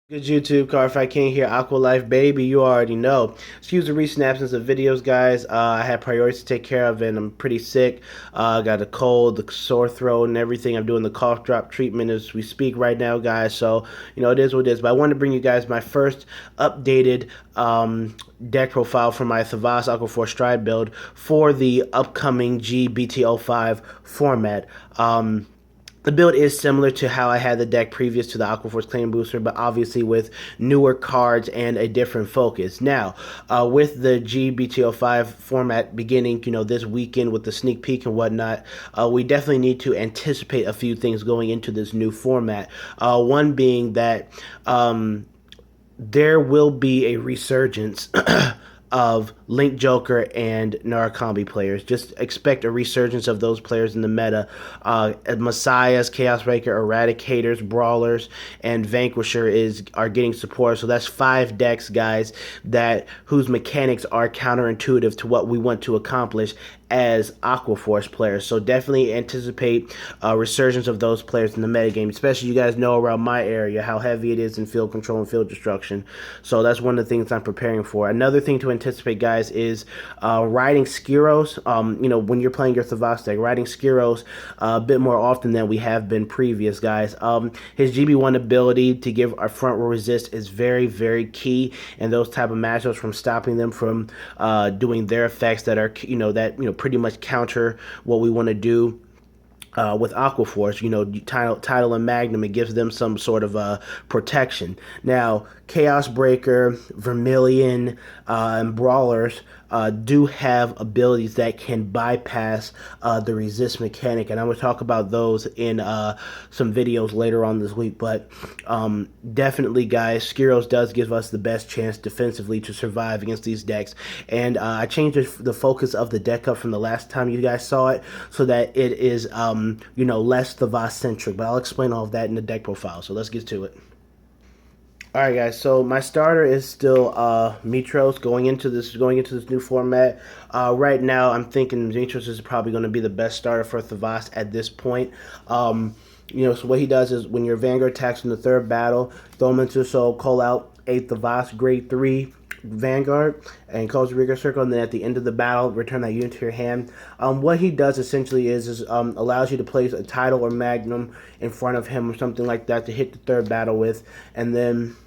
Good YouTube, Cardfight King here, Aqua Life baby, you already know. Excuse the recent absence of videos, guys. I had priorities to take care of and I'm pretty sick. Got a cold, the sore throat and everything. I'm doing the cough drop treatment as we speak right now, guys. So, it is what it is. But I wanted to bring you guys my first updated deck profile for my Thavas Aqua 4 Stride build for the upcoming BT-05 format. The build is similar to how I had the deck previous to the Aquaforce Claim Booster, but obviously with newer cards and a different focus. Now, with the BT-05 format beginning, this weekend with the sneak peek and whatnot, we definitely need to anticipate a few things going into this new format. One being that there will be a resurgence of Link Joker and Narcombee players. Just expect a resurgence of those players in the meta. Messiahs, Chaos Breaker, Eradicators, Brawlers, and Vanquisher are getting support. So that's 5 decks, guys, whose mechanics are counterintuitive to what we want to accomplish as Aquaforce players. So definitely anticipate a resurgence of those players in the metagame, especially you guys know around my area how heavy it is in field control and field destruction. So that's one of the things I'm preparing for. Another thing to anticipate, guys, is riding Skiros. When you're playing your Thavas deck, riding Skiros a bit more often than we have been previous, guys. His GB1 ability to give our front row resist is very, very key in those type of matchups, from stopping them from doing their effects that are, pretty much counter what we want to do. With Aquaforce, Tidal and Magnum, it gives them some sort of protection. Now, Chaos Breaker, Vermilion, and Brawlers do have abilities that can bypass the resist mechanic, and I'm going to talk about those in some videos later on this week. But definitely, guys, Skiros does give us the best chance defensively to survive against these decks, and I changed the focus of the deck up from the last time you guys saw it so that it is less Thavas centric, but I'll explain all of that in the deck profile. So let's get to it. Alright, guys, so my starter is still Mitros going into this new format. Right now I'm thinking Mitros is probably going to be the best starter for Thavas at this point. So what he does is when your Vanguard attacks in the 3rd battle, throw him into the soul, call out a Thavas grade 3 Vanguard and close the rigor circle, and then at the end of the battle return that unit to your hand. What he does essentially is allows you to place a Tidal or Magnum in front of him or something like that to hit the 3rd battle with, and then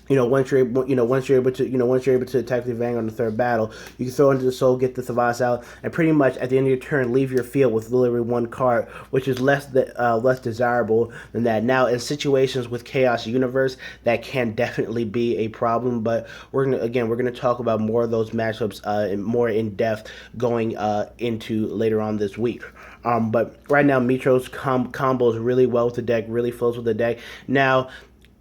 once you're able to attack the Vanguard on the 3rd battle, you can throw into the soul, get the Thavas out, and pretty much at the end of your turn, leave your field with literally 1 card, which is less desirable than that. Now, in situations with Chaos Universe, that can definitely be a problem, but we're gonna talk about more of those matchups more in depth going into later on this week. But right now, Mitros combos really well with the deck, really flows with the deck. Now,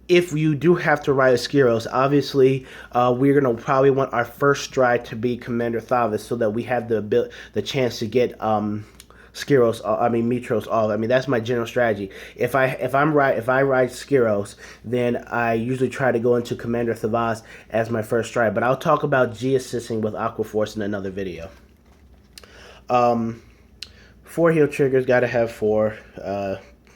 if you do have to ride a Skiros, obviously we're gonna probably want our first stride to be Commander Thavas, so that we have the chance to get Mitros off. That's my general strategy. If I ride Skiros, then I usually try to go into Commander Thavas as my first stride. But I'll talk about G assisting with Aquaforce in another video. 4 heal triggers, gotta have 4.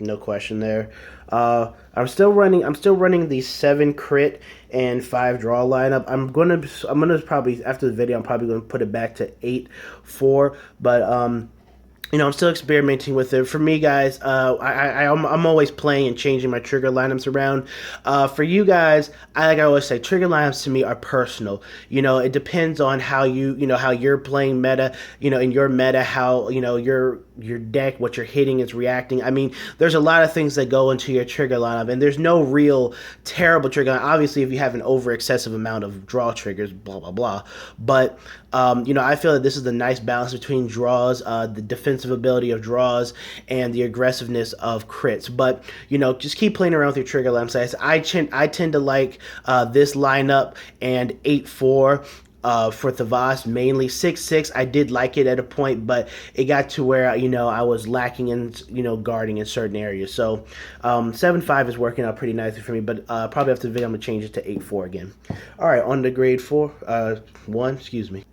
No question there. I'm still running the 7 crit and 5 draw lineup. I'm gonna probably, after the video, I'm probably gonna put it back to 8-4, but I'm still experimenting with it. For me, guys, I'm always playing and changing my trigger lineups around. For you guys, like I always say, trigger lineups to me are personal. It depends on how how you're playing meta. In your meta, how your deck, what you're hitting is reacting. There's a lot of things that go into your trigger lineup, and there's no real terrible trigger line. Obviously, if you have an over excessive amount of draw triggers, blah blah blah. But I feel that this is a nice balance between draws, the defensive ability of draws, and the aggressiveness of crits. But just keep playing around with your trigger lineups. I tend to like this lineup and 8-4. For Thavas, mainly 6-6. I did like it at a point, but it got to where I was lacking in guarding in certain areas. So 7-5 is working out pretty nicely for me, but probably after the video I'm gonna change it to 8-4 again. All right, on to grade 4, 1. Excuse me.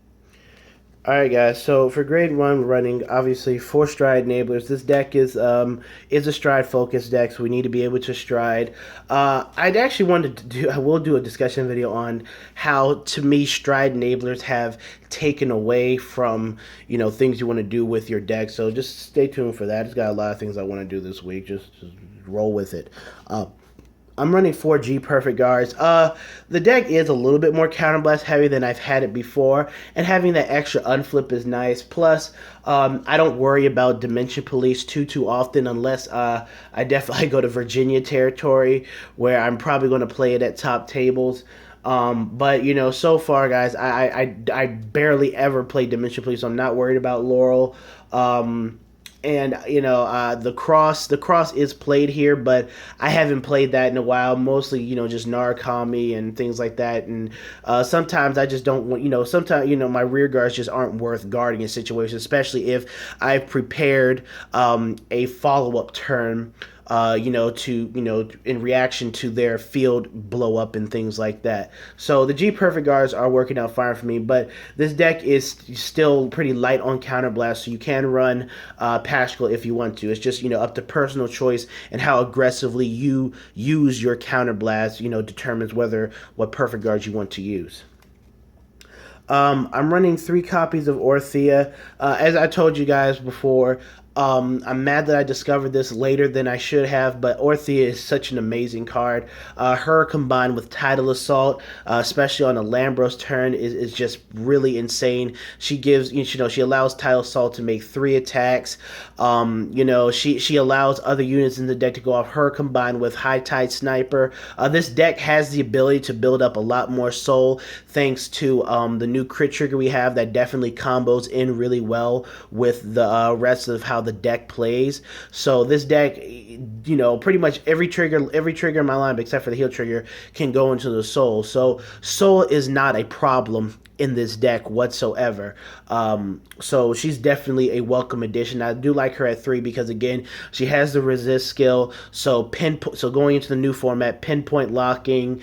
All right, guys. So for grade one, we're running obviously 4 stride enablers. This deck is a stride focused deck, so we need to be able to stride. I'd actually wanted to do. I will do a discussion video on how, to me, stride enablers have taken away from things you want to do with your deck. So just stay tuned for that. It's got a lot of things I want to do this week. Just roll with it. I'm running 4G perfect guards. The deck is a little bit more counterblast heavy than I've had it before, and having that extra unflip is nice. Plus, I don't worry about Dimension Police too often unless I definitely go to Virginia territory where I'm probably going to play it at top tables. But so far, guys, I barely ever played Dimension Police, so I'm not worried about Laurel. And the cross is played here, but I haven't played that in a while. Mostly, just Narukami and things like that. And sometimes I just don't want, sometimes my rear guards just aren't worth guarding in situations, especially if I've prepared a follow up turn. In reaction to their field blow up and things like that. So the G Perfect guards are working out fine for me, but this deck is still pretty light on counterblast, so you can run Pascal if you want to. It's just up to personal choice, and how aggressively you use your counterblast determines what Perfect guards you want to use. I'm running 3 copies of Orthea. As I told you guys before, I'm mad that I discovered this later than I should have, but Orthea is such an amazing card. Her combined with Tidal Assault, especially on a Lambros turn, is just really insane. She gives, she allows Tidal Assault to make 3 attacks. She allows other units in the deck to go off her, combined with High Tide Sniper. This deck has the ability to build up a lot more soul thanks to the new crit trigger we have that definitely combos in really well with the rest of how the deck plays. So this deck, pretty much every trigger in my lineup except for the heal trigger can go into the soul. So soul is not a problem in this deck whatsoever. So she's definitely a welcome addition. I do like her at 3 because, again, she has the resist skill. So going into the new format, pinpoint locking,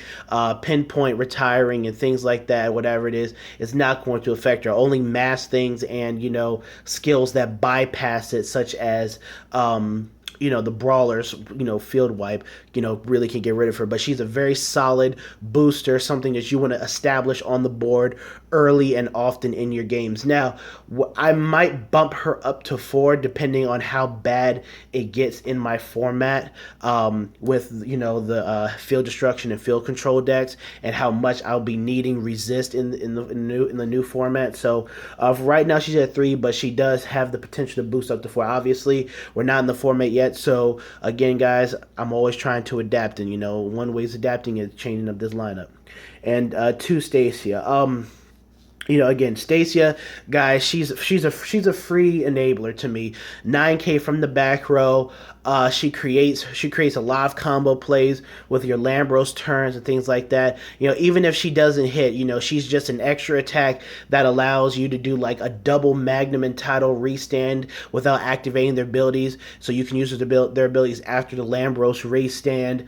pinpoint retiring, and things like that, whatever it is not going to affect her. Only mass things and skills that bypass it, such as the brawlers, field wipe, really can get rid of her. But she's a very solid booster, something that you want to establish on the board early and often in your games. Now, I might bump her up to 4 depending on how bad it gets in my format, with the field destruction and field control decks, and how much I'll be needing resist in the new format. So for right now she's at 3, but she does have the potential to boost up to 4. Obviously, we're not in the format yet, so again, guys, I'm always trying to adapt, and one way is adapting is changing up this lineup. And 2, Stacia. Again, Stacia, guys, she's a free enabler to me. 9K from the back row. She creates a lot of combo plays with your Lambros turns and things like that. Even if she doesn't hit, she's just an extra attack that allows you to do like a double Magnum and Tidal restand without activating their abilities. So you can use their abilities after the Lambros restand.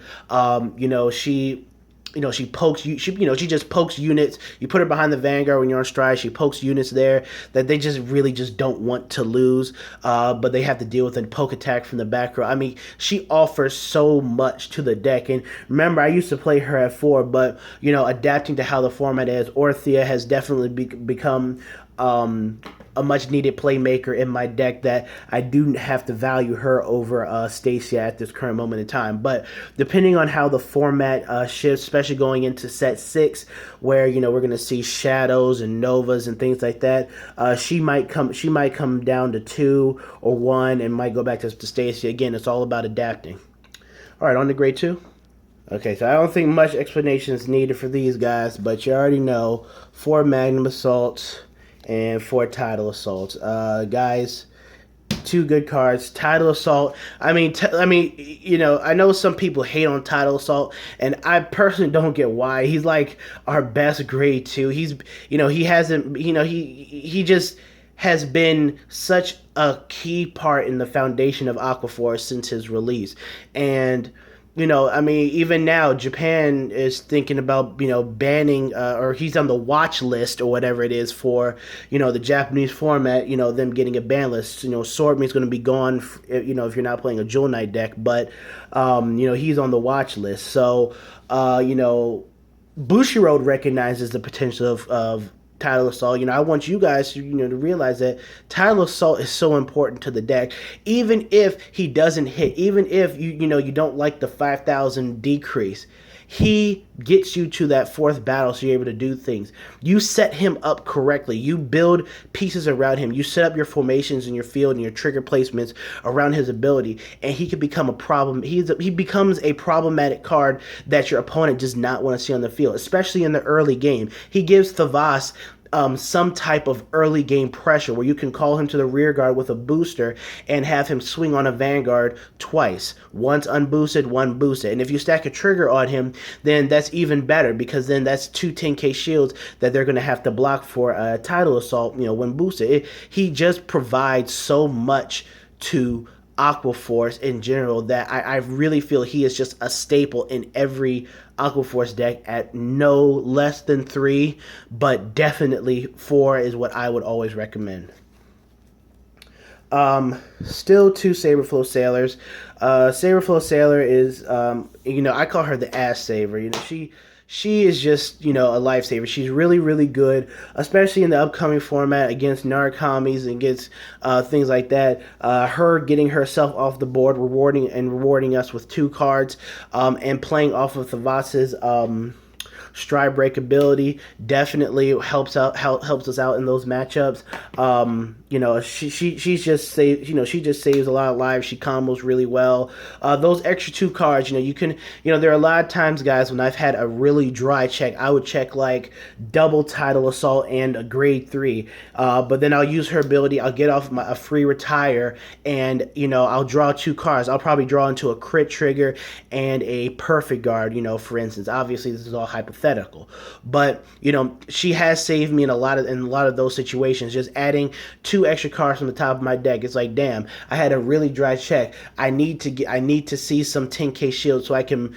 She pokes you. She just pokes units. You put her behind the Vanguard when you're on stride. She pokes units there that they just don't want to lose, but they have to deal with a poke attack from the back row. I mean, she offers so much to the deck. And remember, I used to play her at 4, but adapting to how the format is, Orthea has definitely become a much needed playmaker in my deck that I do have to value her over Stacia at this current moment in time. But depending on how the format shifts, especially going into set 6, where we're going to see shadows and novas and things like that, she might come down to 2 or 1 and might go back to Stacia. Again, it's all about adapting. All right, on to grade 2. Okay, so I don't think much explanation is needed for these guys, but you already know 4 Magnum Assaults and 4 Tidal Assaults. Guys, 2 good cards. Tidal Assault, I know some people hate on Tidal Assault, and I personally don't get why. He's like our best grade 2. He just has been such a key part in the foundation of Aqua since his release. And I mean, even now, Japan is thinking about, banning, or he's on the watch list or whatever it is for, the Japanese format, them getting a ban list. Swordman's going to be gone, if you're not playing a Jewel Knight deck, but, he's on the watch list. So, Bushiroad recognizes the potential of Tidal Assault. I want you guys to realize that Tidal Assault is so important to the deck. Even if he doesn't hit, even if you don't like the 5,000 decrease, he gets you to that fourth battle so you're able to do things. You set him up correctly. You build pieces around him. You set up your formations in your field and your trigger placements around his ability, and he can become a problem. He becomes a problematic card that your opponent does not want to see on the field, especially in the early game. He gives Thavas some type of early game pressure where you can call him to the rear guard with a booster and have him swing on a Vanguard twice. Once unboosted, one boosted. And if you stack a trigger on him, then that's even better, because then that's two 10k shields that they're going to have to block for a Tidal Assault, when boosted. He just provides so much to Aqua Force in general that I really feel he is just a staple in every Aqua Force deck at no less than 3, but definitely 4 is what I would always recommend. Still 2 Saberflow Sailors. Saberflow Sailor is, I call her the ass saver. She is just, a lifesaver. She's really, really good, especially in the upcoming format against Narakamis and against things like that. Her getting herself off the board, rewarding us with 2 cards, and playing off of Thavas's Stride Break ability definitely helps us out in those matchups. She's just she just saves a lot of lives. She combos really well. Those extra 2 cards, you can, there are a lot of times, guys, when I've had a really dry check, I would check like double Tidal Assault and a grade 3, but then I'll use her ability. I'll get off a free retire, and I'll draw 2 cards. I'll probably draw into a crit trigger and a perfect guard. For instance, obviously this is all hypothetical, but she has saved me in a lot of those situations. Just adding 2 extra cards from the top of my deck, it's like, damn, I had a really dry check. I need to see some 10k shield so I can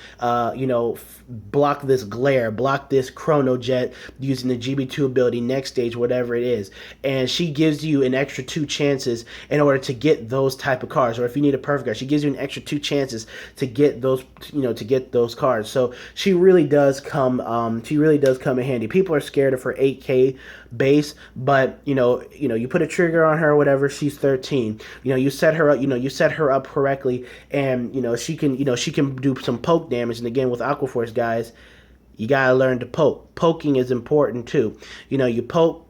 block this glare, block this chrono jet using the GB2 ability next stage, whatever it is. And she gives you an extra 2 chances in order to get those type of cards. Or if you need a perfect card, she gives you an extra 2 chances to get those, to get those cards. So she really does come in handy. People are scared of her 8k base, but you put a trigger on her or whatever, she's 13. You set her up correctly, and she can do some poke damage. And again, with Aqua Force, guys, you gotta learn to poke. Poking is important too. You poke,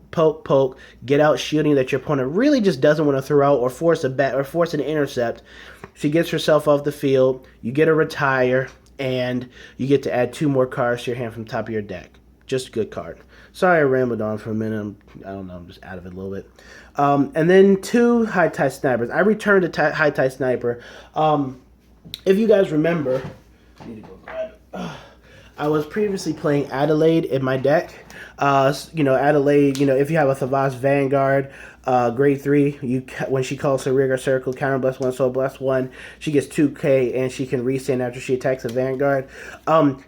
get out shielding that your opponent really just doesn't want to throw out, or force an intercept. She gets herself off the field, you get a retire, and you get to add 2 more cards to your hand from the top of your deck. Just a good card. Sorry I rambled on for a minute. I don't know, I'm just out of it a little bit. And then 2 High Tide Snipers. I returned to High Tide Sniper. If you guys remember, I need to go grab it. I was previously playing Adelaide in my deck. Adelaide, if you have a Thavas Vanguard, grade 3, when she calls her rear circle, counter bless 1, soul bless 1, she gets 2k, and she can restand after she attacks a Vanguard.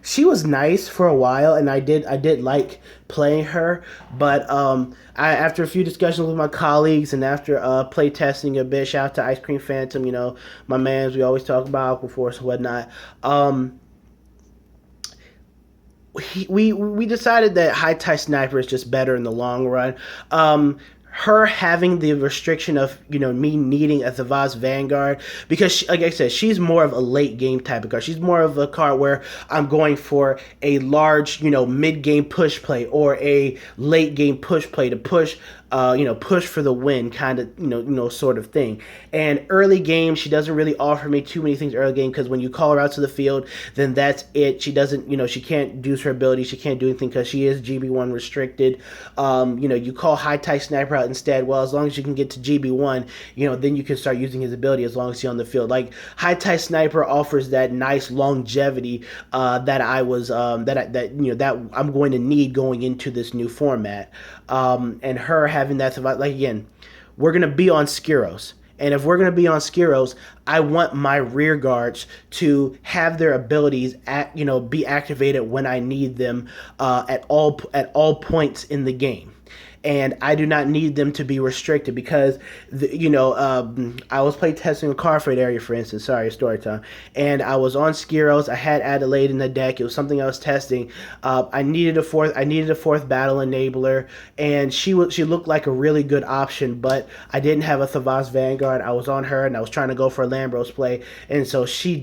She was nice for a while, and I did like playing her, but after a few discussions with my colleagues and after play testing a bit, shout out to Ice Cream Phantom, my mans, we always talk about Aqua Force and whatnot. We decided that High Tide Sniper is just better in the long run. Her having the restriction of me needing a Thavas Vanguard, because like I said, she's more of a late game type of card. She's more of a card where I'm going for a large mid game push play or a late game push play to push push for the win kind of sort of thing. And early game, she doesn't really offer me too many things early game, because when you call her out to the field, then that's it. She doesn't she can't use her ability, she can't do anything because she is GB1 restricted. You call High Tide Sniper out instead. Well, as long as you can get to GB1, then you can start using his ability as long as he's on the field. Like, High Tide Sniper offers that nice longevity that I'm going to need going into this new format. And her having that, like, again, we're going to be on Skiros. And if we're going to be on Skiros, I want my rear guards to have their abilities be activated when I need them at all points in the game. And I do not need them to be restricted because, I was playtesting a Cardfight area, for instance. Sorry, story time. And I was on Skiros. I had Adelaide in the deck. It was something I was testing. I needed a fourth battle enabler, and she looked like a really good option. But I didn't have a Thavas Vanguard. I was on her, and I was trying to go for a Lambros play, and so she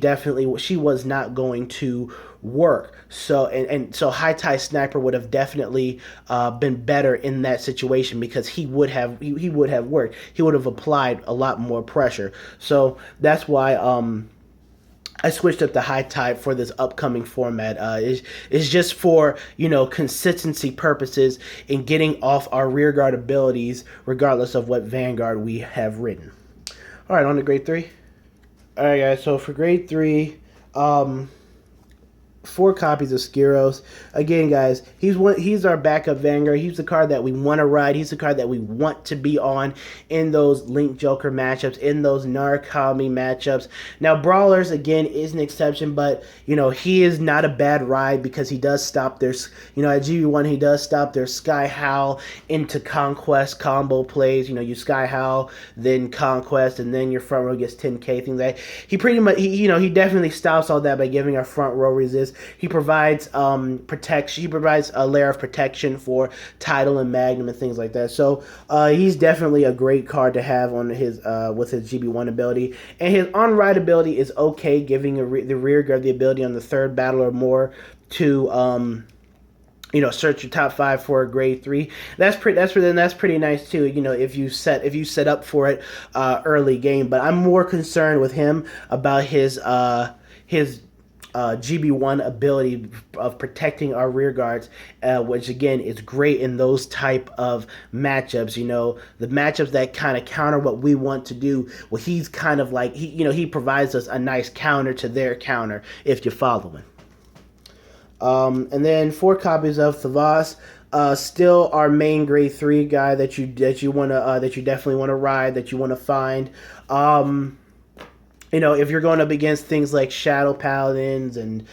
was not going to work. So High Tide Sniper would have definitely been better in that situation because he would have worked. He would have applied a lot more pressure. So that's why I switched up the High Tide for this upcoming format. It's just for consistency purposes in getting off our rearguard abilities, regardless of what Vanguard we have written. All right, on to grade 3. All right, guys. So for grade 3. 4 copies of Skiros. Again, guys, he's our backup Vanguard. He's the card that we want to ride. He's the card that we want to be on in those Link Joker matchups, in those Narukami matchups. Now, Brawlers, again, is an exception, but, he is not a bad ride because he does stop their, at GB1, he does stop their Sky Howl into Conquest combo plays. You Sky Howl, then Conquest, and then your front row gets 10k, things like that. He pretty much, he definitely stops all that by giving our front row resist. He provides protection. He provides a layer of protection for Tidal and Magnum and things like that. So he's definitely a great card to have on his with his GB1 ability. And his on-ride ability is okay, giving the rear guard the ability on the 3rd battle or more to search your top 5 for a grade 3. That's pretty nice too. If you set up for it early game. But I'm more concerned with him about his GB1 ability of protecting our rear guards, which again is great in those type of matchups. The matchups that kind of counter what we want to do. Well, he's kind of like he provides us a nice counter to their counter if you're following. And then 4 copies of Thavas. Still our main grade 3 guy that you definitely want to ride, that you want to find. If you're going up against things like Shadow Paladins and,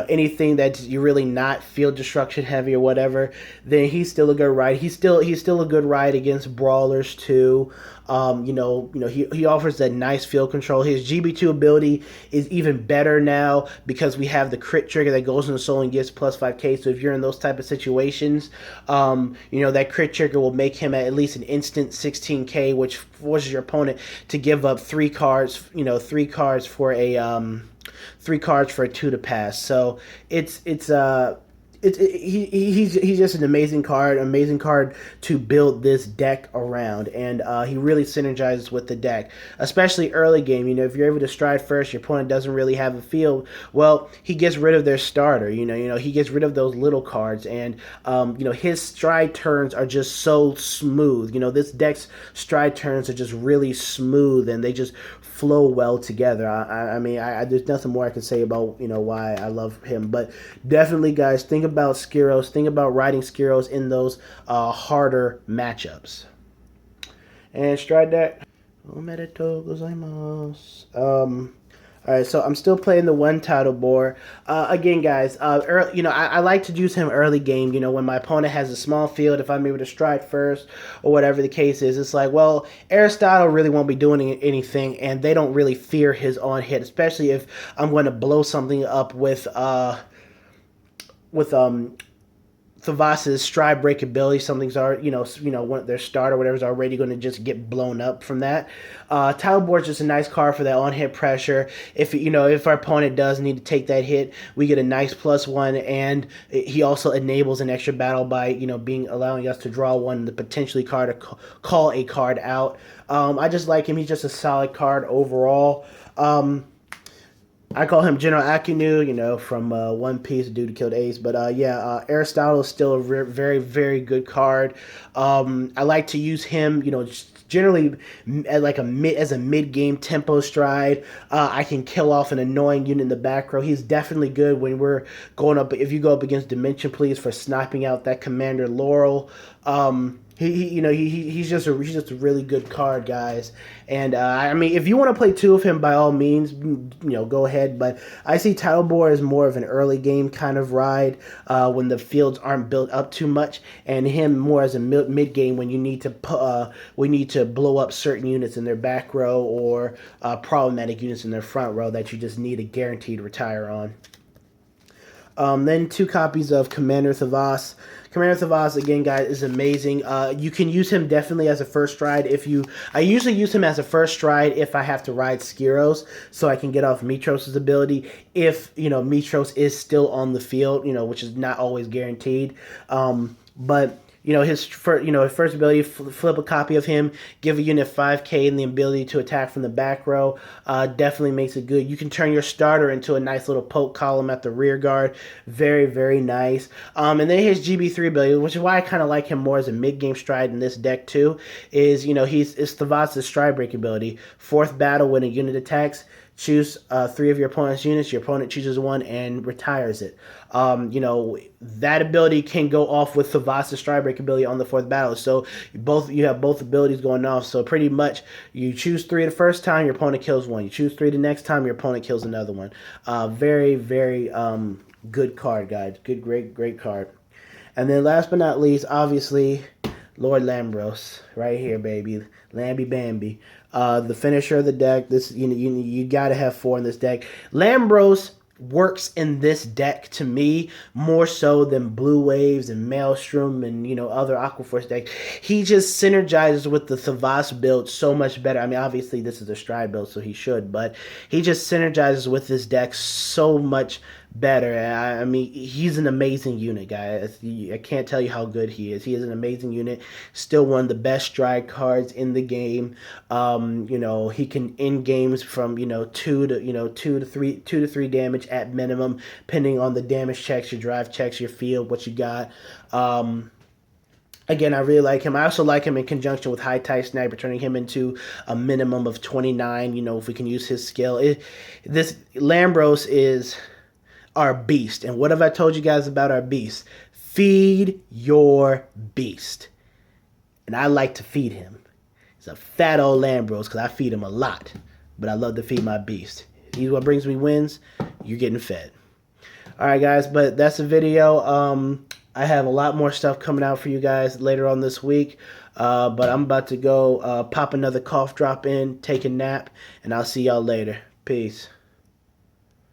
anything that you're really not field destruction heavy or whatever, then he's still a good ride. He's still a good ride against Brawlers too. He offers that nice field control. His GB2 ability is even better now because we have the crit trigger that goes in the soul and gives plus 5k. So if you're in those type of situations, that crit trigger will make him at least an instant 16k, which forces your opponent to give up 3 cards. 3 cards for a 3 cards for a 2 to pass. So he's just an amazing card to build this deck around, and he really synergizes with the deck, especially early game. If you're able to stride first, your opponent doesn't really have a field. Well, he gets rid of their starter. He gets rid of those little cards, and his stride turns are just so smooth. This deck's stride turns are just really smooth, and they just flow well together. There's nothing more I can say about why I love him, but definitely, guys, think about Skiros. Think about riding Skiros in those harder matchups. And stride deck. Omedetou gozaimasu. All right, so I'm still playing the 1 title board. Again, guys, I like to use him early game. When my opponent has a small field, if I'm able to stride first or whatever the case is, it's like, well, Aristotle really won't be doing anything, and they don't really fear his on hit, especially if I'm going to blow something up with Thavas's stride break ability. Something's already, their start or whatever is already going to just get blown up from that. Title Board's just a nice card for that on-hit pressure. If our opponent does need to take that hit, we get a nice +1, and he also enables an extra battle by, allowing us to draw one, the potentially call a card out. I just like him. He's just a solid card overall. I call him General Akinu, from One Piece, the dude who killed Ace. But Aristotle is still a very, very good card. I like to use him, generally as a mid-game tempo stride. I can kill off an annoying unit in the back row. He's definitely good when we're going up. If you go up against Dimension Please for sniping out that Commander Laurel. he's just a really good card, guys. And I mean, if you want to play two of him, by all means, go ahead. But I see Title Boar as more of an early game kind of ride when the fields aren't built up too much, and him more as a mid game when you need to blow up certain units in their back row or problematic units in their front row that you just need a guaranteed retire on. Then 2 copies of Commander Thavas. Commander Thavas, again, guys, is amazing. You can use him definitely as a first ride. I usually use him as a first ride if I have to ride Skiros, so I can get off Mitros' ability if, Mitros is still on the field, which is not always guaranteed. But his first ability, flip a copy of him, give a unit 5k and the ability to attack from the back row, definitely makes it good. You can turn your starter into a nice little poke column at the rear guard. Very, very nice. And then his GB3 ability, which is why I kind of like him more as a mid-game stride in this deck too, is, it's Thavas' stride break ability. 4th battle when a unit attacks, choose 3 of your opponent's units. Your opponent chooses 1 and retires it. That ability can go off with Thavas' stride break ability on the 4th battle. So you have both abilities going off. So pretty much you choose 3 the first time, your opponent kills 1. You choose 3 the next time, your opponent kills another one. Very, very good card, guys. Good, great card. And then last but not least, obviously, Lord Lambros, right here, baby. Lamby Bambi. The finisher of the deck. This you gotta have 4 in this deck. Lambros works in this deck to me more so than Blue Waves and Maelstrom and other Aquaforce decks. He just synergizes with the Thavas build so much better. I mean, obviously this is a stride build, so he should, but he just synergizes with this deck so much better. I mean, he's an amazing unit, guys. I can't tell you how good he is. He is an amazing unit. Still one of the best stride cards in the game. He can end games from 2 to 3 damage at minimum, depending on the damage checks, your drive checks, your field, what you got. Again, I really like him. I also like him in conjunction with High Tide Sniper, turning him into a minimum of 29. If we can use his skill. This Lambros is our beast. And what have I told you guys about our beast? Feed your beast. And I like to feed him. He's a fat old Lambros because I feed him a lot. But I love to feed my beast. He's what brings me wins. You're getting fed. Alright, guys, but that's the video. I have a lot more stuff coming out for you guys later on this week. But I'm about to go pop another cough drop in, take a nap, and I'll see y'all later. Peace.